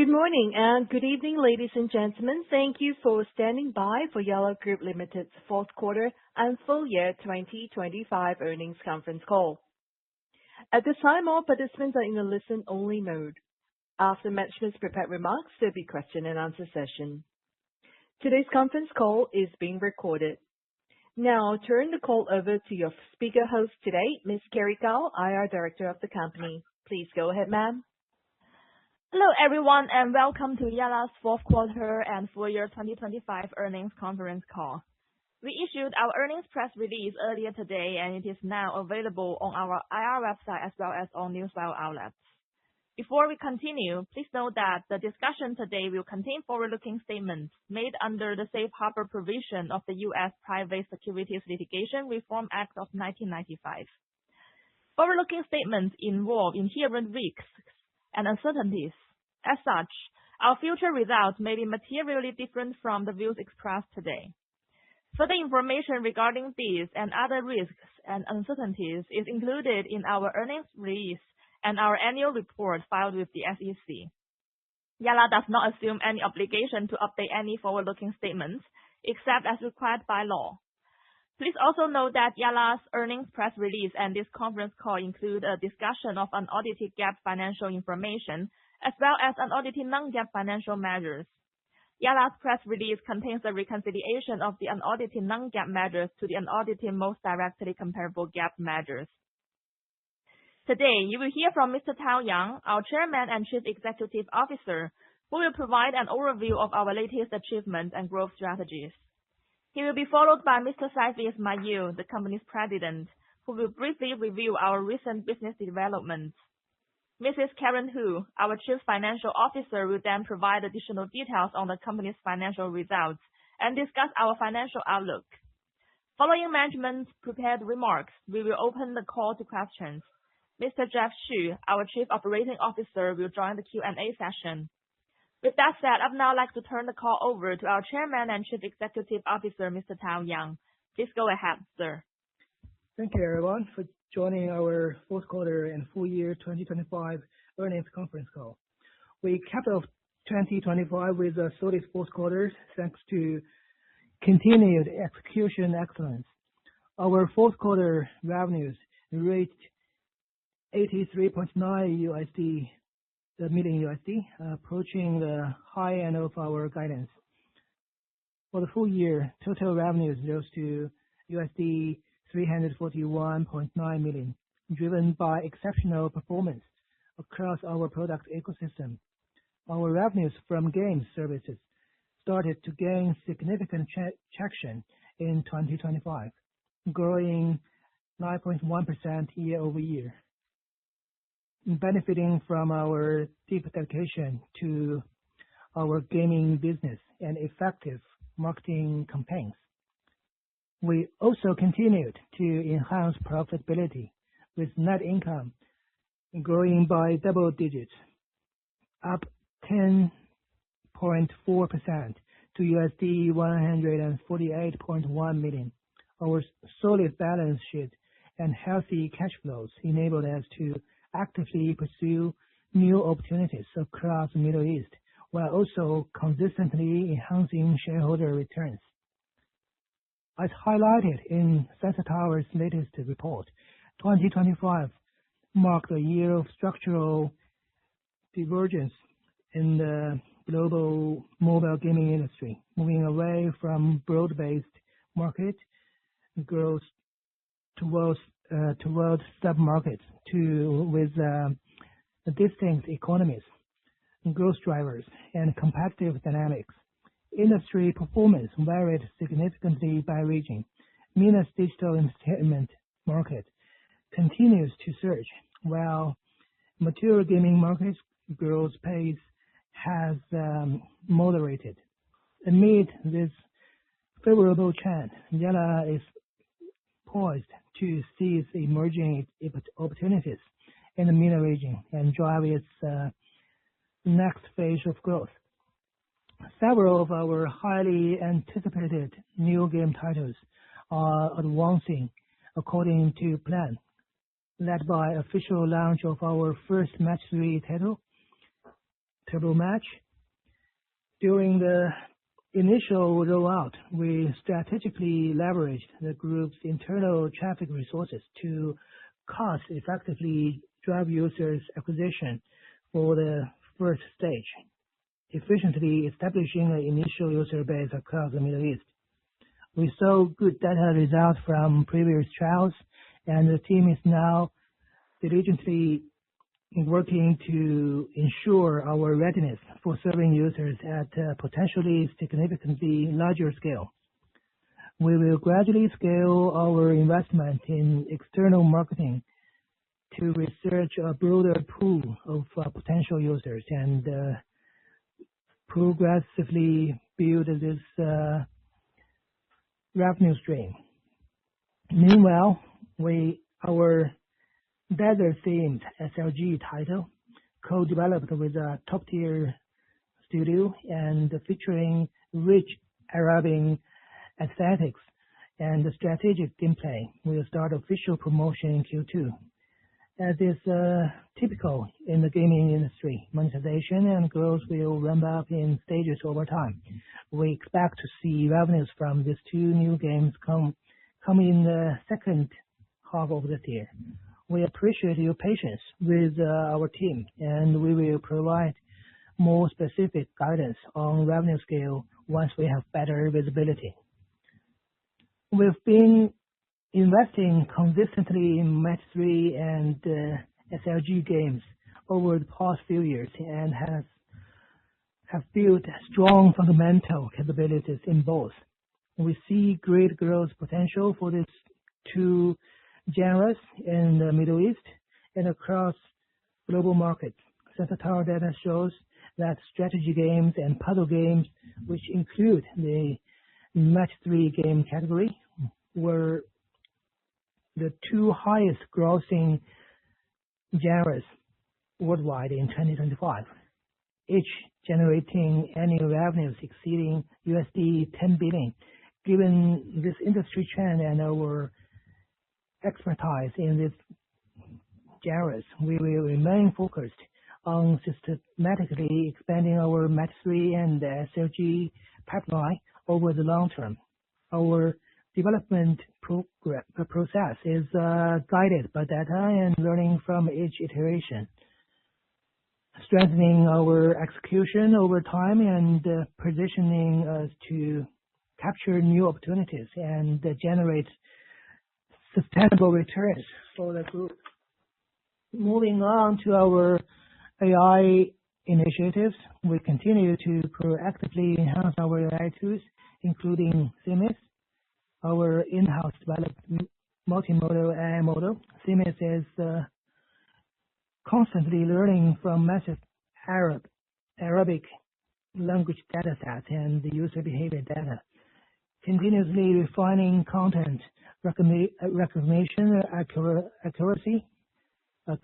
Good morning and good evening, ladies and gentlemen. Thank you for standing by for Yalla Group Limited's fourth quarter and full year 2025 earnings conference call. At this time, all participants are in a listen-only mode. After management's prepared remarks, there'll be question and answer session. Today's conference call is being recorded. Now I'll turn the call over to your speaker host today, Ms. Carrie Gao, IR Director of the company. Please go ahead, ma'am. Hello, everyone, and welcome to Yalla's fourth quarter and full year 2025 earnings conference call. We issued our earnings press release earlier today, and it is now available on our IR website as well as on newswire outlets. Before we continue, please note that the discussion today will contain forward-looking statements made under the Safe Harbor provision of the U.S. Private Securities Litigation Reform Act of 1995. Forward-looking statements involve inherent risks and uncertainties. As such, our future results may be materially different from the views expressed today. Further information regarding these and other risks and uncertainties is included in our earnings release and our annual report filed with the SEC. Yalla does not assume any obligation to update any forward-looking statements except as required by law. Please also note that Yalla's earnings press release and this conference call include a discussion of unaudited GAAP financial information as well as unaudited non-GAAP financial measures. Yalla's press release contains a reconciliation of the unaudited non-GAAP measures to the unaudited most directly comparable GAAP measures. Today, you will hear from Mr. Tao Yang, our Chairman and Chief Executive Officer, who will provide an overview of our latest achievements and growth strategies. He will be followed by Mr. Saifi Ismail, the company's president, who will briefly review our recent business developments. Mrs. Karen Hu, our Chief Financial Officer, will then provide additional details on the company's financial results and discuss our financial outlook. Following management's prepared remarks, we will open the call to questions. Mr. Jeff Xu, our Chief Operating Officer, will join the Q&A session. With that said, I'd now like to turn the call over to our Chairman and Chief Executive Officer, Mr. Tao Yang. Please go ahead, sir. Thank you, everyone, for joining our fourth quarter and full year 2025 earnings conference call. We capped off 2025 with a solid fourth quarter thanks to continued execution excellence. Our fourth quarter revenues reached $83.9 million, approaching the high end of our guidance. For the full year, total revenues rose to $341.9 million, driven by exceptional performance across our product ecosystem. Our revenues from game services started to gain significant traction in 2025, growing 9.1% year-over-year. Benefiting from our deep dedication to our gaming business and effective marketing campaigns. We also continued to enhance profitability with net income growing by double digits, up 10.4% to $148.1 million. Our solid balance sheet and healthy cash flows enabled us to actively pursue new opportunities across the Middle East, while also consistently enhancing shareholder returns. As highlighted in Sensor Tower's latest report, 2025 marked a year of structural divergence in the global mobile gaming industry, moving away from broad-based market growth towards sub-markets with distinct economies, growth drivers, and competitive dynamics. Industry performance varied significantly by region. MENA's digital entertainment market continues to surge, while mature gaming markets growth pace has moderated. Amid this favorable trend, Yalla is poised to seize emerging opportunities in the MENA region and drive its next phase of growth. Several of our highly anticipated new game titles are advancing according to plan, led by official launch of our first match 3 title, Turbo Match. During the initial rollout, we strategically leveraged the group's internal traffic resources to cost-effectively drive users' acquisition for the first stage, efficiently establishing an initial user base across the Middle East. We saw good data results from previous trials, and the team is now diligently working to ensure our readiness for serving users at a potentially significantly larger scale. We will gradually scale our investment in external marketing to research a broader pool of potential users and progressively build this revenue stream. Meanwhile, our desert-themed SLG title, co-developed with a top-tier studio and featuring rich Arabic aesthetics and strategic gameplay, will start official promotion in Q2. As is typical in the gaming industry, monetization and growth will ramp up in stages over time. We expect to see revenues from these two new games come in the second half of this year. We appreciate your patience with our team, and we will provide more specific guidance on revenue scale once we have better visibility. We've been investing consistently in Match 3 and SLG games over the past few years and have built strong fundamental capabilities in both. We see great growth potential for these two genres in the Middle East and across global markets. Sensor data shows that strategy games and puzzle games, which include the Match 3 game category, were the two highest grossing genres worldwide in 2025, each generating annual revenues exceeding $10 billion. Given this industry trend and our expertise in these genres, we will remain focused on systematically expanding our Match 3 and SLG pipeline over the long term. Our development process is guided by data and learning from each iteration, strengthening our execution over time and positioning us to capture new opportunities and generate sustainable returns for the group. Moving on to our AI initiatives, we continue to proactively enhance our AI tools, including CMIS, our in-house developed multimodal AI model. CMIS is constantly learning from massive Arabic language data sets and user behavior data, continuously refining content recognition accuracy,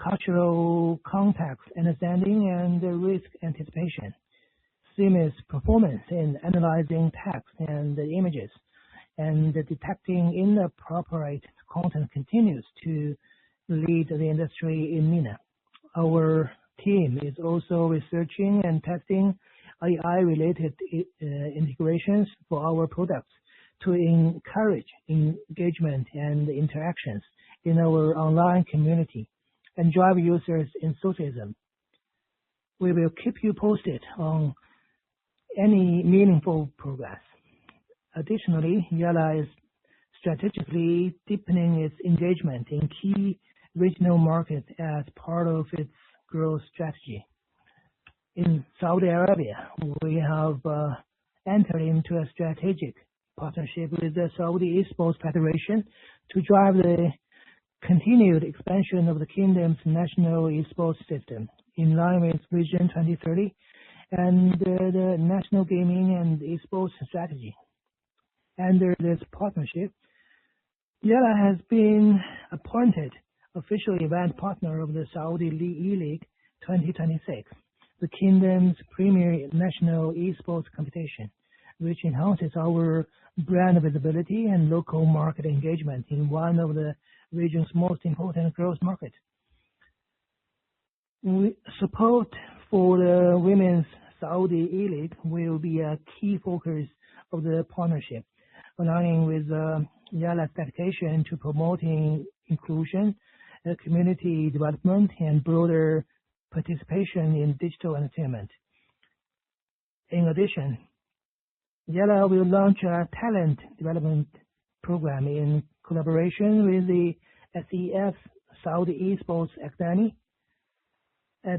cultural context understanding, and risk anticipation. CMIS performance in analyzing text and images and detecting inappropriate content continues to lead the industry in MENA. Our team is also researching and testing AI-related integrations for our products to encourage engagement and interactions in our online community and drive users' enthusiasm. We will keep you posted on any meaningful progress. Additionally, Yalla is strategically deepening its engagement in key regional markets as part of its growth strategy. In Saudi Arabia, we have entered into a strategic partnership with the Saudi Esports Federation to drive the continued expansion of the kingdom's national esports system in line with Vision 2030 and the national gaming and esports strategy. Under this partnership, Yalla has been appointed official event partner of the Saudi E-League 2026, the kingdom's premier national esports competition, which enhances our brand visibility and local market engagement in one of the region's most important growth markets. Support for the Women's Saudi E-League will be a key focus of the partnership, aligning with Yalla's dedication to promoting inclusion, community development, and broader participation in digital entertainment. In addition, Yalla will launch a talent development program in collaboration with the SEF Saudi Esports Academy,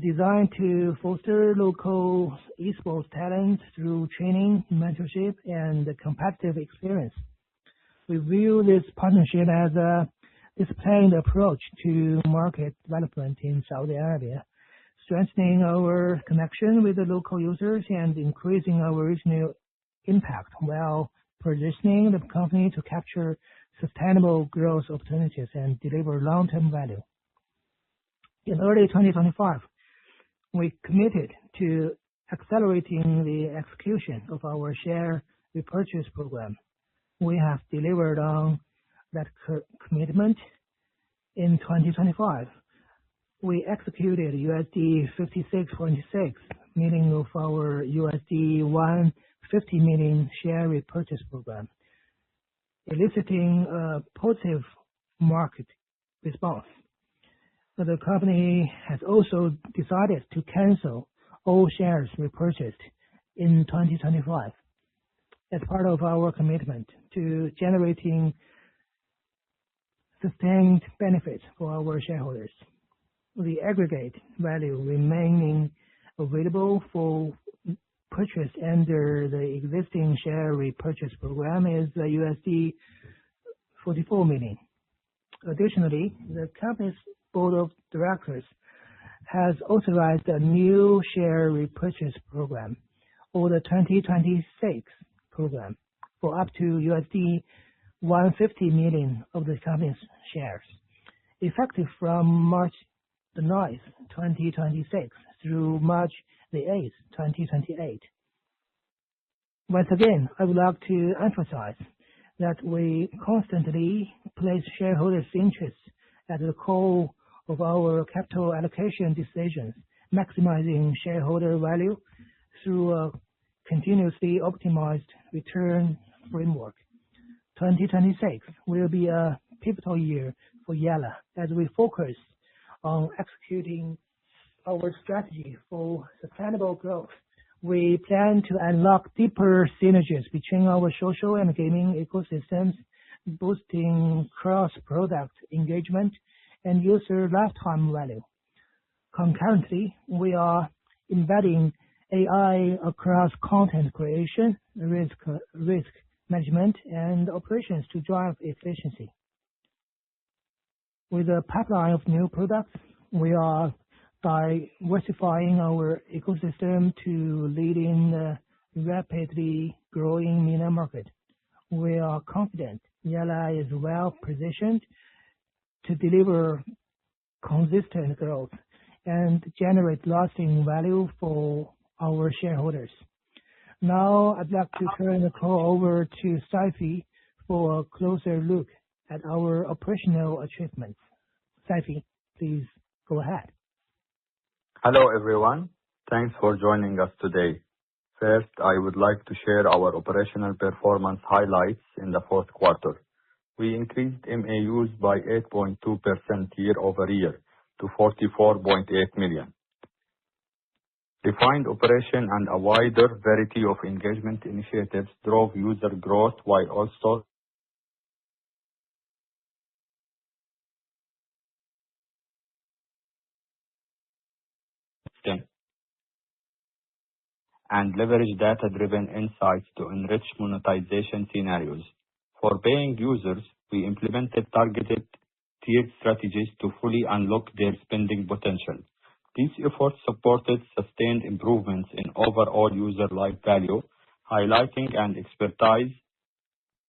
designed to foster local esports talent through training, mentorship, and competitive experience. We view this partnership as a disciplined approach to market development in Saudi Arabia, strengthening our connection with the local users and increasing our regional impact while positioning the company to capture sustainable growth opportunities and deliver long-term value. In early 2025, we committed to accelerating the execution of our share repurchase program. We have delivered on that commitment. In 2025, we executed $56.6 million of our $150 million share repurchase program, eliciting a positive market response. The company has also decided to cancel all shares repurchased in 2025 as part of our commitment to generating sustained benefits for our shareholders. The aggregate value remaining available for purchase under the existing share repurchase program is $44 million. Additionally, the company's board of directors has authorized a new share repurchase program, or the 2026 program, for up to $150 million of the company's shares, effective from March the 9th, 2026 through March the 8th, 2028. Once again, I would like to emphasize that we constantly place shareholders' interests at the core of our capital allocation decisions, maximizing shareholder value through a continuously optimized return framework. 2026 will be a pivotal year for Yalla as we focus on executing our strategy for sustainable growth. We plan to unlock deeper synergies between our social and gaming ecosystems, boosting cross-product engagement and user lifetime value. Concurrently, we are embedding AI across content creation, risk management, and operations to drive efficiency. With a pipeline of new products, we are diversifying our ecosystem to lead in the rapidly growing MENA market. We are confident Yalla is well positioned to deliver consistent growth and generate lasting value for our shareholders. Now, I'd like to turn the call over to Saifi for a closer look at our operational achievements. Saifi, please go ahead. Hello, everyone. Thanks for joining us today. First, I would like to share our operational performance highlights in the fourth quarter. We increased MAUs by 8.2% year-over-year to 44.8 million. Refined operation and a wider variety of engagement initiatives drove user growth while also and leverage data-driven insights to enrich monetization scenarios. For paying users, we implemented targeted tiered strategies to fully unlock their spending potential. These efforts supported sustained improvements in overall user life value, highlighting an expertise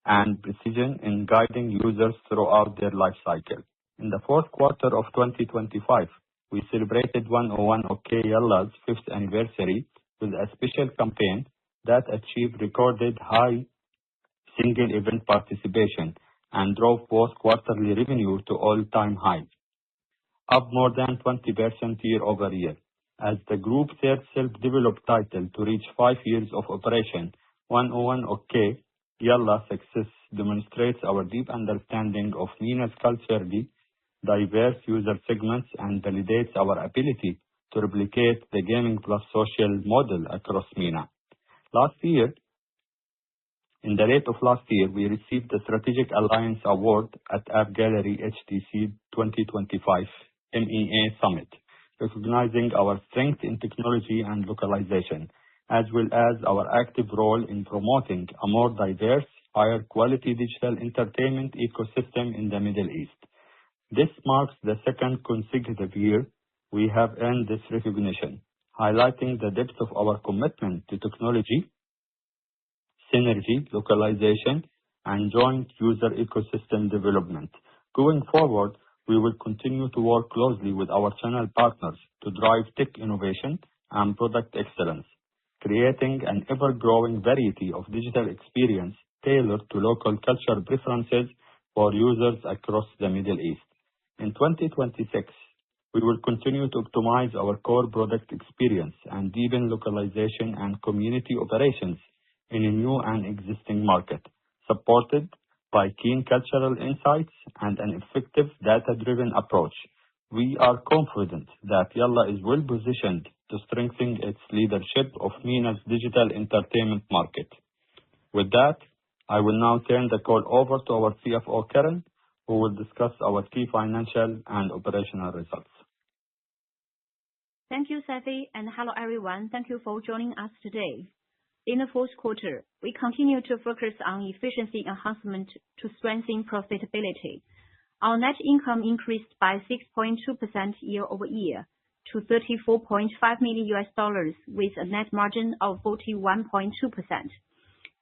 and precision in guiding users throughout their life cycle. In the fourth quarter of 2025, we celebrated 101 OK Yalla's 5th anniversary with a special campaign that achieved recorded high single event participation and drove both quarterly revenue to all-time highs, up more than 20% year-over-year. as the group's third self-developed title to reach 5 years of operation. 101 OK, Yalla success demonstrates our deep understanding of MENA's culturally diverse user segments and validates our ability to replicate the gaming plus social model across MENA. In the late of last year, we received the Strategic Alliance Award at App Gallery HTC 2025 MEA Summit, recognizing our strength in technology and localization, as well as our active role in promoting a more diverse, higher quality digital entertainment ecosystem in the Middle East. This marks the second consecutive year we have earned this recognition, highlighting the depth of our commitment to technology, synergy, localization, and joint user ecosystem development. Going forward, we will continue to work closely with our channel partners to drive tech innovation and product excellence, creating an ever-growing variety of digital experience tailored to local cultural preferences for users across the Middle East. In 2026, we will continue to optimize our core product experience and deepen localization and community operations in a new and existing market, supported by keen cultural insights and an effective data-driven approach. We are confident that Yalla is well positioned to strengthen its leadership of MENA's digital entertainment market. With that, I will now turn the call over to our CFO, Karen, who will discuss our key financial and operational results. Thank you, Saifi, and hello everyone. Thank you for joining us today. In the fourth quarter, we continue to focus on efficiency enhancement to strengthen profitability. Our net income increased by 6.2% year-over-year to $34.5 million with a net margin of 41.2%,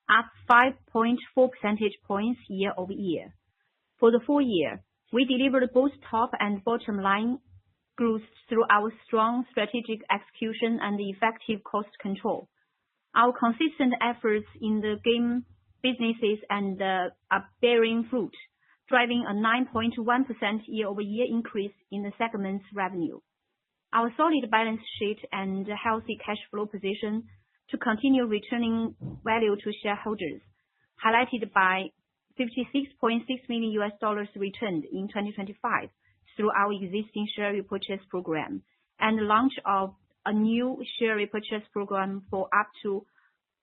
up 5.4 percentage points year-over-year. For the full year, we delivered both top and bottom line growth through our strong strategic execution and effective cost control. Our consistent efforts in the game businesses are bearing fruit, driving a 9.1% year-over-year increase in the segment's revenue. Our solid balance sheet and healthy cash flow position to continue returning value to shareholders, highlighted by $56.6 million returned in 2025 through our existing share repurchase program and the launch of a new share repurchase program for up to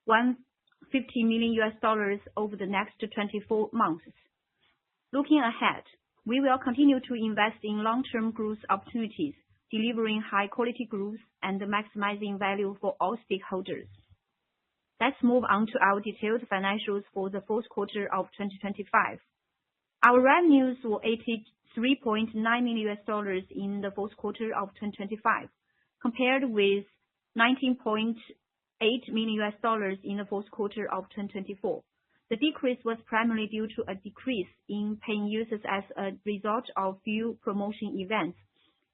$150 million over the next 24 months. Looking ahead, we will continue to invest in long-term growth opportunities, delivering high-quality growth and maximizing value for all stakeholders. Let's move on to our detailed financials for the fourth quarter of 2025. Our revenues were $83.9 million in the fourth quarter of 2025, compared with $19.8 million in the fourth quarter of 2024. The decrease was primarily due to a decrease in paying users as a result of few promotion events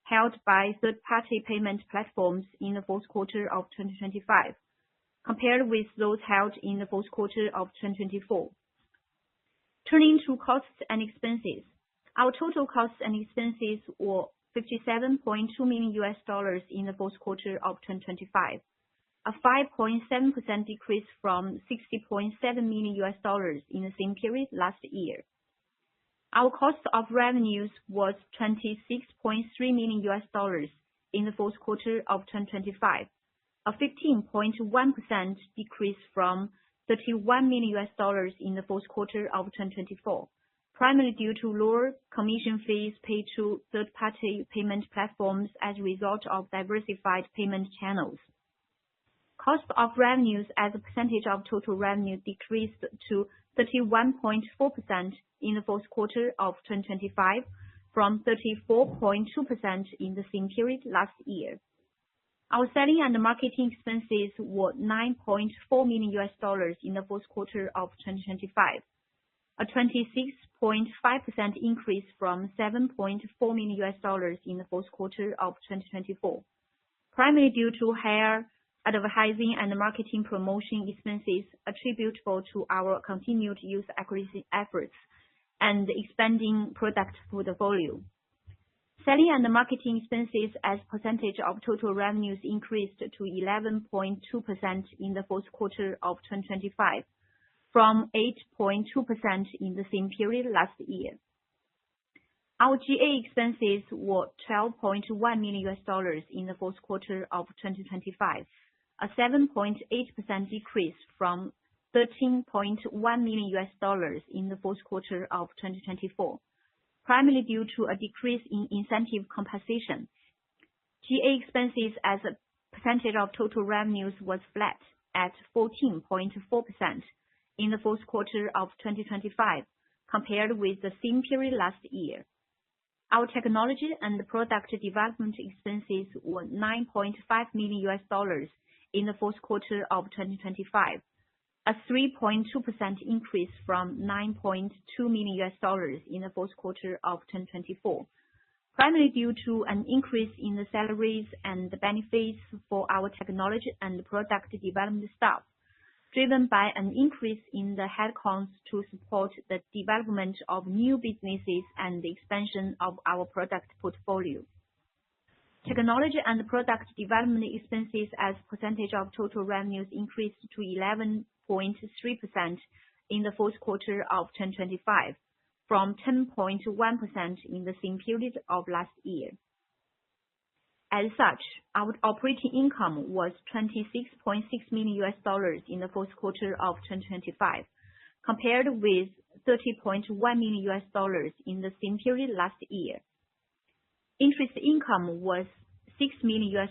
held by third-party payment platforms in the fourth quarter of 2025, compared with those held in the fourth quarter of 2024. Turning to costs and expenses. Our total costs and expenses were $57.2 million in the fourth quarter of 2025, a 5.7% decrease from $60.7 million in the same period last year. Our cost of revenues was $26.3 million in the fourth quarter of 2025, a 15.1% decrease from $31 million in the fourth quarter of 2024, primarily due to lower commission fees paid to third-party payment platforms as a result of diversified payment channels. Cost of revenues as a percentage of total revenue decreased to 31.4% in the fourth quarter of 2025 from 34.2% in the same period last year. Our selling and marketing expenses were $9.4 million in the fourth quarter of 2025, a 26.5% increase from $7.4 million in the fourth quarter of 2024, primarily due to higher advertising and marketing promotion expenses attributable to our continued user acquisition efforts and expanding product portfolio. Selling and marketing expenses as percentage of total revenues increased to 11.2% in the fourth quarter of 2025, from 8.2% in the same period last year. Our GA expenses were $12.1 million in the fourth quarter of 2025, a 7.8% decrease from $13.1 million in the fourth quarter of 2024, primarily due to a decrease in incentive compensation. GA expenses as a percentage of total revenues was flat at 14.4% in the fourth quarter of 2025, compared with the same period last year. Our technology and product development expenses were $9.5 million in the fourth quarter of 2025, a 3.2% increase from $9.2 million in the fourth quarter of 2024, primarily due to an increase in the salaries and the benefits for our technology and product development staff, driven by an increase in the headcounts to support the development of new businesses and the expansion of our product portfolio. Technology and product development expenses as percentage of total revenues increased to 11.3% in the fourth quarter of 2025, from 10.1% in the same period of last year. As such, our operating income was $26.6 million in the fourth quarter of 2025, compared with $30.1 million in the same period last year. Interest income was $6 million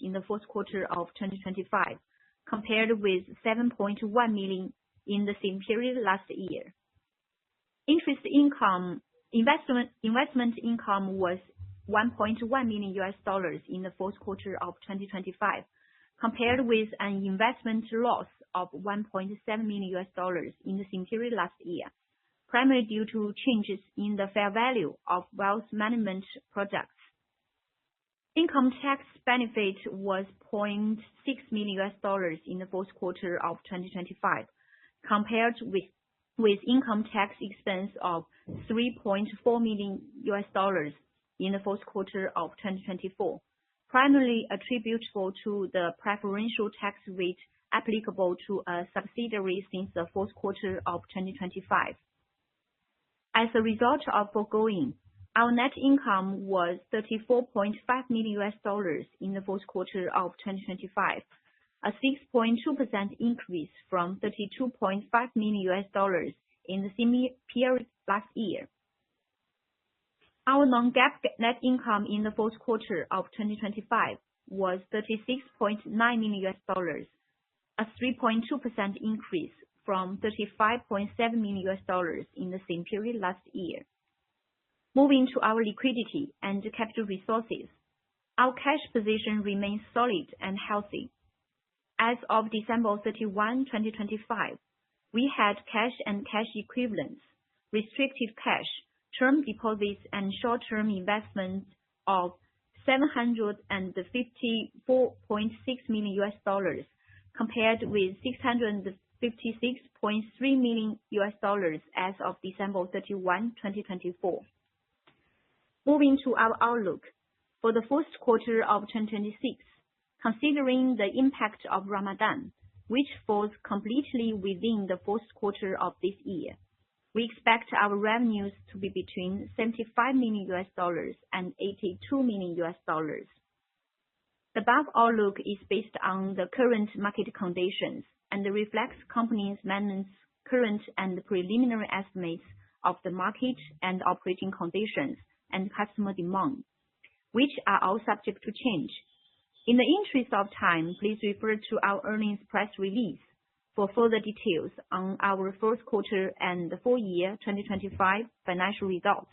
in the fourth quarter of 2025, compared with $7.1 million in the same period last year. Investment income was $1.1 million in the fourth quarter of 2025, compared with an investment loss of $1.7 million in the same period last year, primarily due to changes in the fair value of wealth management products. Income tax benefit was $0.6 million in the fourth quarter of 2025, compared with income tax expense of $3.4 million in the fourth quarter of 2024, primarily attributable to the preferential tax rate applicable to a subsidiary since the fourth quarter of 2025. As a result of foregoing, our net income was $34.5 million in the fourth quarter of 2025, a 6.2% increase from $32.5 million in the same period last year. Our non-GAAP net income in the fourth quarter of 2025 was $36.9 million, a 3.2% increase from $35.7 million in the same period last year. Moving to our liquidity and capital resources, our cash position remains solid and healthy. As of December 31, 2025, we had cash and cash equivalents, restricted cash, term deposits, and short-term investments of $754.6 million, compared with $656.3 million as of December 31, 2024. Moving to our outlook. For the first quarter of 2026, considering the impact of Ramadan, which falls completely within the first quarter of this year, we expect our revenues to be between $75 million and $82 million. The above outlook is based on the current market conditions and reflects company's management's current and preliminary estimates of the market and operating conditions and customer demand, which are all subject to change. In the interest of time, please refer to our earnings press release for further details on our first quarter and the full year 2025 financial results.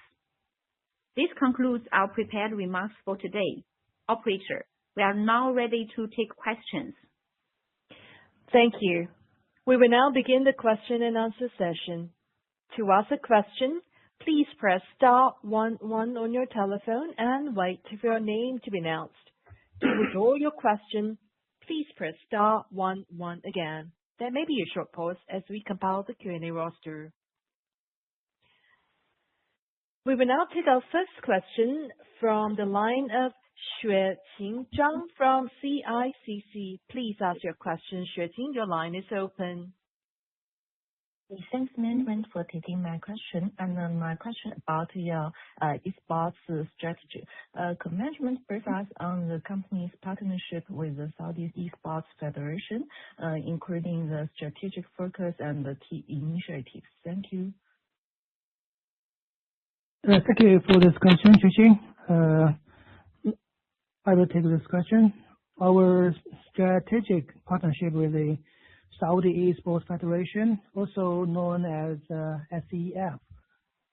This concludes our prepared remarks for today. Operator, we are now ready to take questions. Thank you. We will now begin the question and answer session. To ask a question, please press star 11 on your telephone and wait for your name to be announced. To withdraw your question, please press star 11 again. There may be a short pause as we compile the Q&A roster. We will now take our first question from the line of Xueqing Zhang from CICC. Please ask your question, Xueqing. Your line is open. Thanks, management, for taking my question. And my question about your esports strategy. Could management brief us on the company's partnership with the Saudi Esports Federation, including the strategic focus and the key initiatives? Thank you. Thank you for this question, Xueqing. I will take this question. Our strategic partnership with the Saudi Esports Federation, also known as SEF,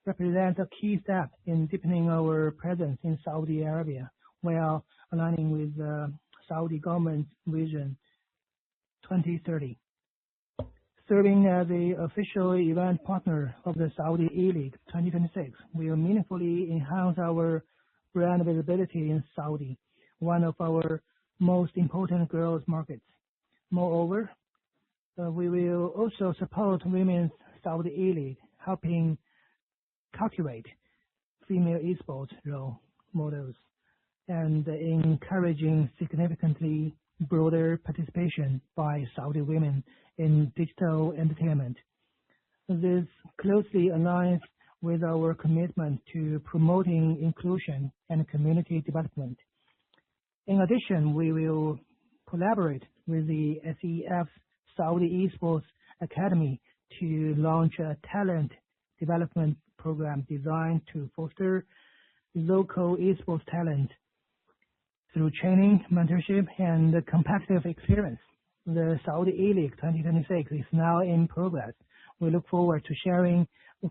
represents a key step in deepening our presence in Saudi Arabia while aligning with the Saudi government's Vision 2030. Serving as the official event partner of the Saudi E-League 2026 will meaningfully enhance our brand visibility in Saudi, one of our most important growth markets. Moreover, we will also support women's Saudi E-League, helping cultivate female esports role models and encouraging significantly broader participation by Saudi women in digital entertainment. This closely aligns with our commitment to promoting inclusion and community development. In addition, we will collaborate with the SEF's Saudi Esports Academy to launch a talent development program designed to foster local esports talent through training, mentorship, and competitive experience. The Saudi E-League 2026 is now in progress. We look forward to sharing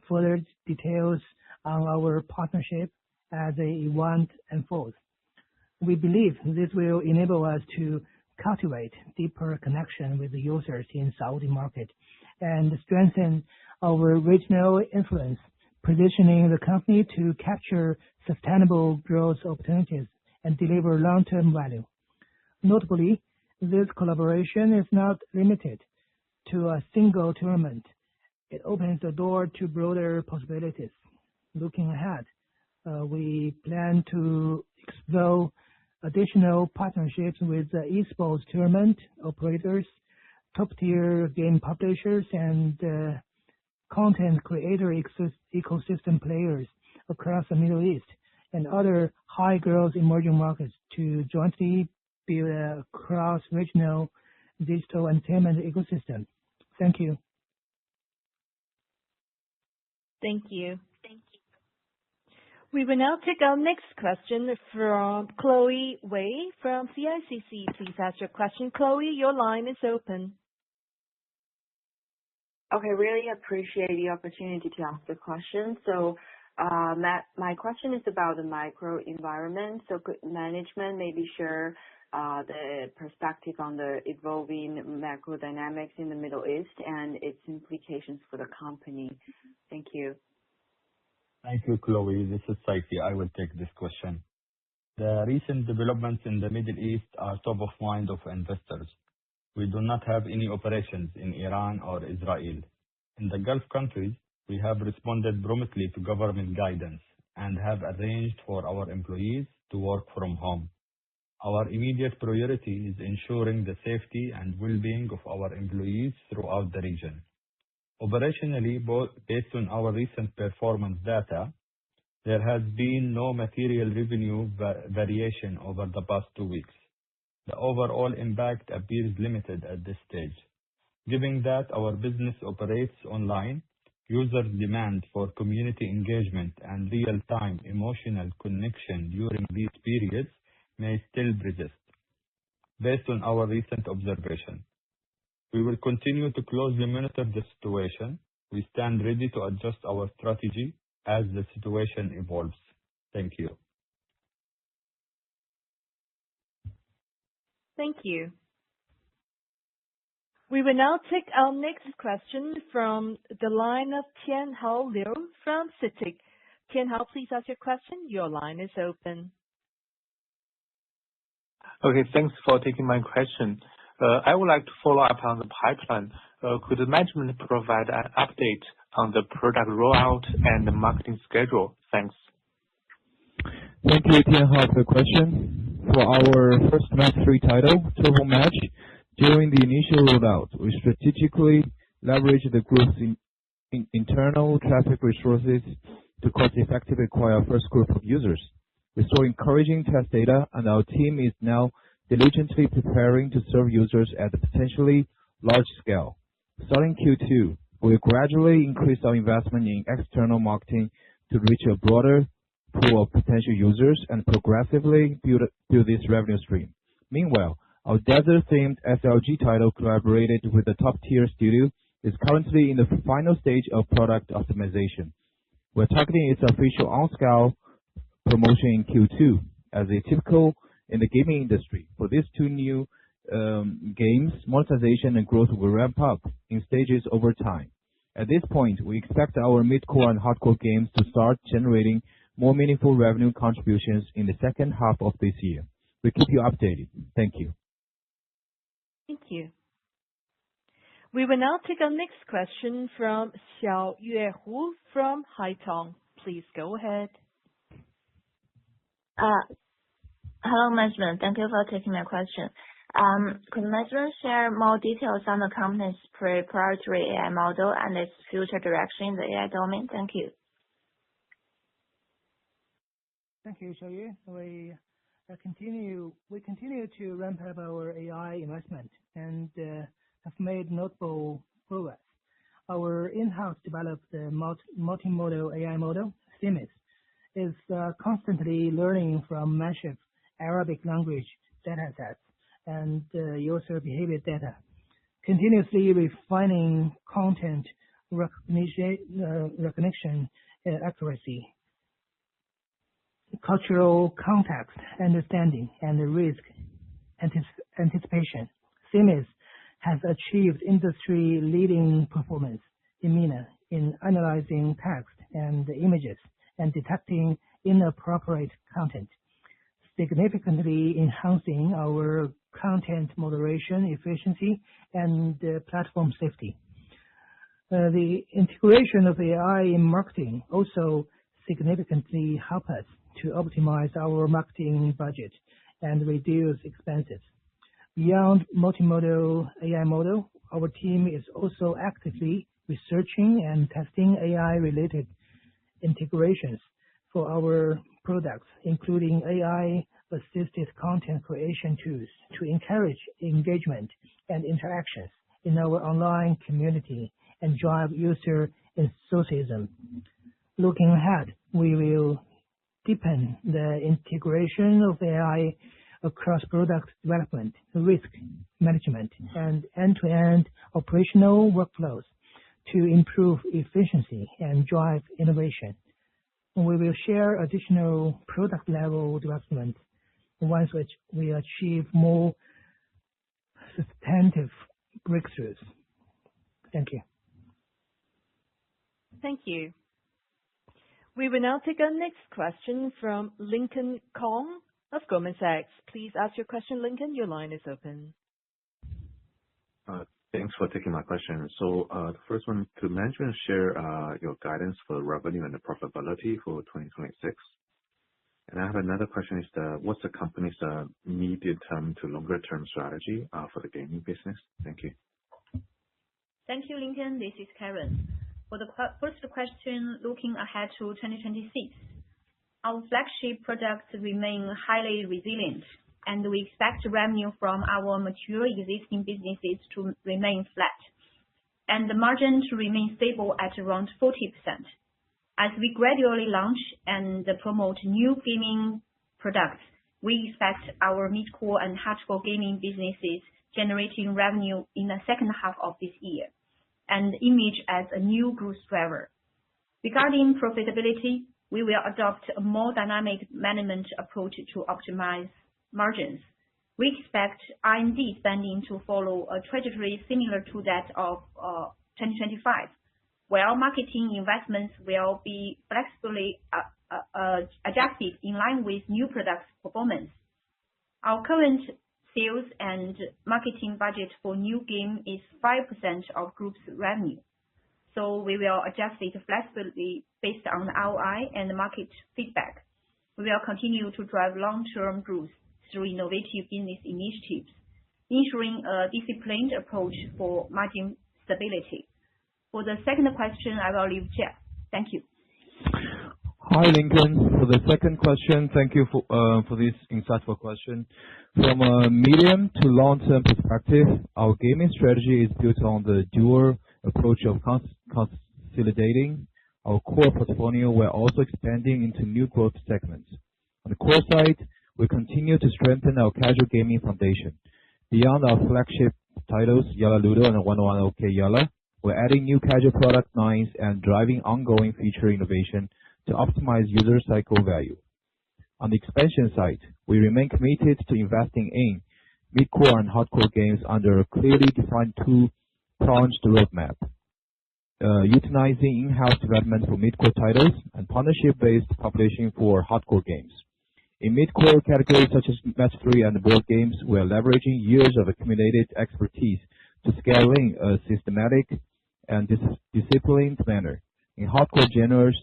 further details on our partnership as the event unfolds. We believe this will enable us to cultivate deeper connection with the users in Saudi market and strengthen our regional influence, positioning the company to capture sustainable growth opportunities and deliver long-term value. Notably, this collaboration is not limited to a single tournament. It opens the door to broader possibilities. Looking ahead, we plan to explore additional partnerships with esports tournament operators, top-tier game publishers, and content creator ecosystem players across the Middle East and other high-growth emerging markets to jointly build a cross-regional digital entertainment ecosystem. Thank you. Thank you. We will now take our next question from Chloe Wei from CICC. Please ask your question. Chloe, your line is open. Okay, really appreciate the opportunity to ask the question. So my question is about the micro environment. So could management maybe share the perspective on the evolving macro dynamics in the Middle East and its implications for the company? Thank you. Thank you, Chloe. This is Saifi. I will take this question. The recent developments in the Middle East are top of mind of investors. We do not have any operations in Iran or Israel. In the Gulf countries, we have responded promptly to government guidance and have arranged for our employees to work from home. Our immediate priority is ensuring the safety and well-being of our employees throughout the region. Operationally, based on our recent performance data, there has been no material revenue variation over the past 2 weeks. The overall impact appears limited at this stage. Given that our business operates online, user demand for community engagement and real-time emotional connection during these periods may still persist. Based on our recent observation, we will continue to closely monitor the situation. We stand ready to adjust our strategy as the situation evolves. Thank you. Thank you. We will now take our next question from the line of Tianhao Liu from CITIC. Tianhao, please ask your question. Your line is open. Okay, thanks for taking my question. I would like to follow up on the pipeline. Could the management provide an update on the product rollout and the marketing schedule? Thanks. Thank you, Tianhao, for the question. For our first match-3 title, Turbo Match, during the initial rollout, we strategically leveraged the group's internal traffic resources to cost-effectively acquire our first group of users. We saw encouraging test data, and our team is now diligently preparing to serve users at a potentially large scale. Starting Q2, we will gradually increase our investment in external marketing to reach a broader pool of potential users and progressively build this revenue stream. Meanwhile, our desert-themed SLG title collaborated with a top-tier studio is currently in the final stage of product optimization. We're targeting its official on-scale promotion in Q2, as is typical in the gaming industry. For these two new games, monetization and growth will ramp up in stages over time. At this point, we expect our mid-core and hardcore games to start generating more meaningful revenue contributions in the second half of this year. We'll keep you updated. Thank you. Thank you. We will now take our next question from Xiaoyue Hu from Haitong. Please go ahead. Hello, management. Thank you for taking my question. Could management share more details on the company's proprietary AI model and its future direction in the AI domain? Thank you. Thank you, Xiaoyue. We continue to ramp up our AI investment and have made notable progress. Our in-house developed multimodal AI model, Simis, is constantly learning from massive Arabic language datasets and user behavior data, continuously refining content recognition accuracy, cultural context understanding, and risk anticipation. Simis has achieved industry-leading performance in MENA in analyzing text and images and detecting inappropriate content, significantly enhancing our content moderation efficiency and platform safety. The integration of AI in marketing also significantly helps us to optimize our marketing budget and reduce expenses. Beyond multimodal AI model, our team is also actively researching and testing AI-related integrations for our products, including AI-assisted content creation tools to encourage engagement and interactions in our online community and drive user enthusiasm. Looking ahead, we will deepen the integration of AI across product development, risk management, and end-to-end operational workflows to improve efficiency and drive innovation. We will share additional product-level development once we achieve more substantive breakthroughs. Thank you. Thank you. We will now take our next question from Lincoln Kong of Goldman Sachs. Please ask your question, Lincoln. Your line is open. Thanks for taking my question. So the first one, could management share your guidance for revenue and the profitability for 2026? And I have another question: what's the company's medium-term to longer-term strategy for the gaming business? Thank you. Thank you, Lincoln. This is Karen. For the first question, looking ahead to 2026, our flagship products remain highly resilient, and we expect revenue from our mature existing businesses to remain flat, and the margin to remain stable at around 40%. As we gradually launch and promote new gaming products, we expect our mid-core and hardcore gaming businesses generating revenue in the second half of this year and emerge as a new growth driver. Regarding profitability, we will adopt a more dynamic management approach to optimize margins. We expect R&D spending to follow a trajectory similar to that of 2025, while marketing investments will be flexibly adjusted in line with new products' performance. Our current sales and marketing budget for new game is 5% of group's revenue. so we will adjust it flexibly based on the ROI and the market feedback. We will continue to drive long-term growth through innovative business initiatives, ensuring a disciplined approach for margin stability. For the second question, I will leave Jeff. Thank you. Hi, Lincoln. For the second question, thank you for this insightful question. From a medium to long-term perspective, our gaming strategy is built on the dual approach of consolidating our core portfolio while also expanding into new growth segments. On the core side, we continue to strengthen our casual gaming foundation. Beyond our flagship titles, Yalla Ludo and 101 OK Yalla, we're adding new casual product lines and driving ongoing feature innovation to optimize user cycle value. On the expansion side, we remain committed to investing in mid-core and hardcore games under a clearly defined two-pronged roadmap, utilizing in-house development for mid-core titles and partnership-based publishing for hardcore games. In mid-core categories such as match-3 and board games, we are leveraging years of accumulated expertise to scale in a systematic and disciplined manner. In hardcore genres,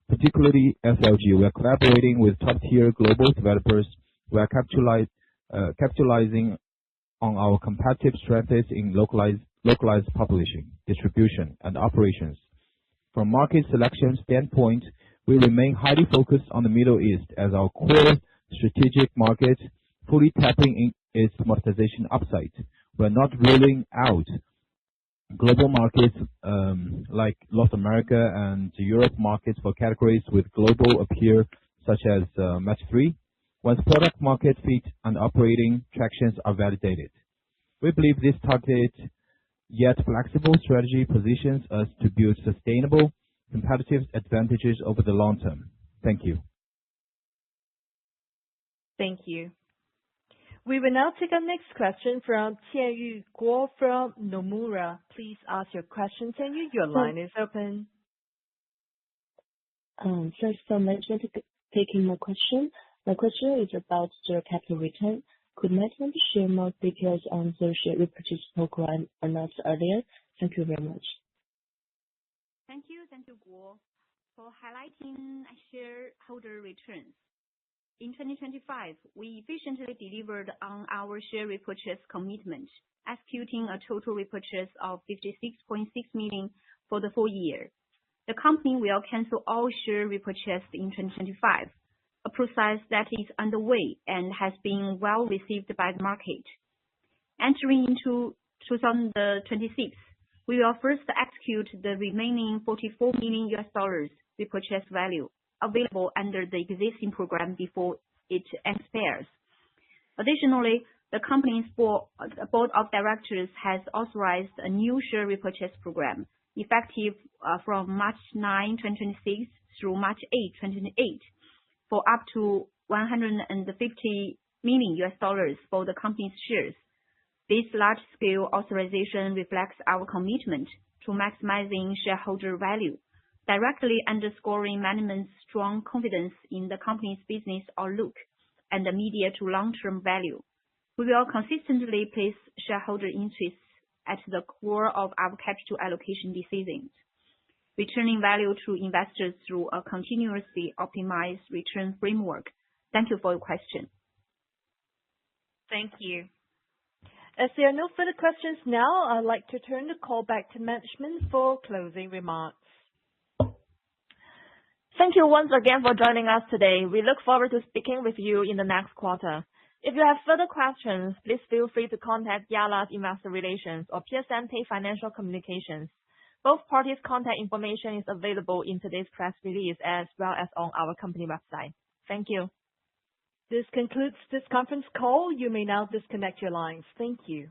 particularly SLG, we are collaborating with top-tier global developers who are capitalizing on our competitive strengths in localized publishing, distribution, and operations. From market selection standpoint, we remain highly focused on the Middle East as our core strategic market, fully tapping in its monetization upside. We're not ruling out global markets like North America and Europe markets for categories with global appeal, such as match-3, once product market fit and operating tractions are validated. We believe this targeted yet flexible strategy positions us to build sustainable competitive advantages over the long term. Thank you. Thank you. We will now take our next question from Tianyu Guo from Nomura. Please ask your question, Tianyu. Your line is open. Thanks for management taking my question. My question is about the capital return. Could management share more details on the share repurchase program announced earlier? Thank you very much. Thank you, Guo, for highlighting shareholder returns. In 2025, we efficiently delivered on our share repurchase commitment, executing a total repurchase of 56.6 million for the full year. The company will cancel all share repurchase in 2025, a process that is underway and has been well received by the market. Entering into 2026, we will first execute the remaining $44 million repurchase value available under the existing program before it expires. Additionally, the company's board of directors has authorized a new share repurchase program effective from March 9, 2026 through March 8, 2028 for up to $150 million for the company's shares. This large-scale authorization reflects our commitment to maximizing shareholder value, directly underscoring management's strong confidence in the company's business outlook and the medium to long-term value. We will consistently place shareholder interests at the core of our capital allocation decisions, returning value to investors through a continuously optimized return framework. Thank you for your question. Thank you. As there are no further questions now, I'd like to turn the call back to management for closing remarks. Thank you once again for joining us today. We look forward to speaking with you in the next quarter. If you have further questions, please feel free to contact Yalla's Investor Relations or Piacente Financial Communications. Both parties' contact information is available in today's press release as well as on our company website. Thank you. This concludes this conference call. You may now disconnect your lines. Thank you.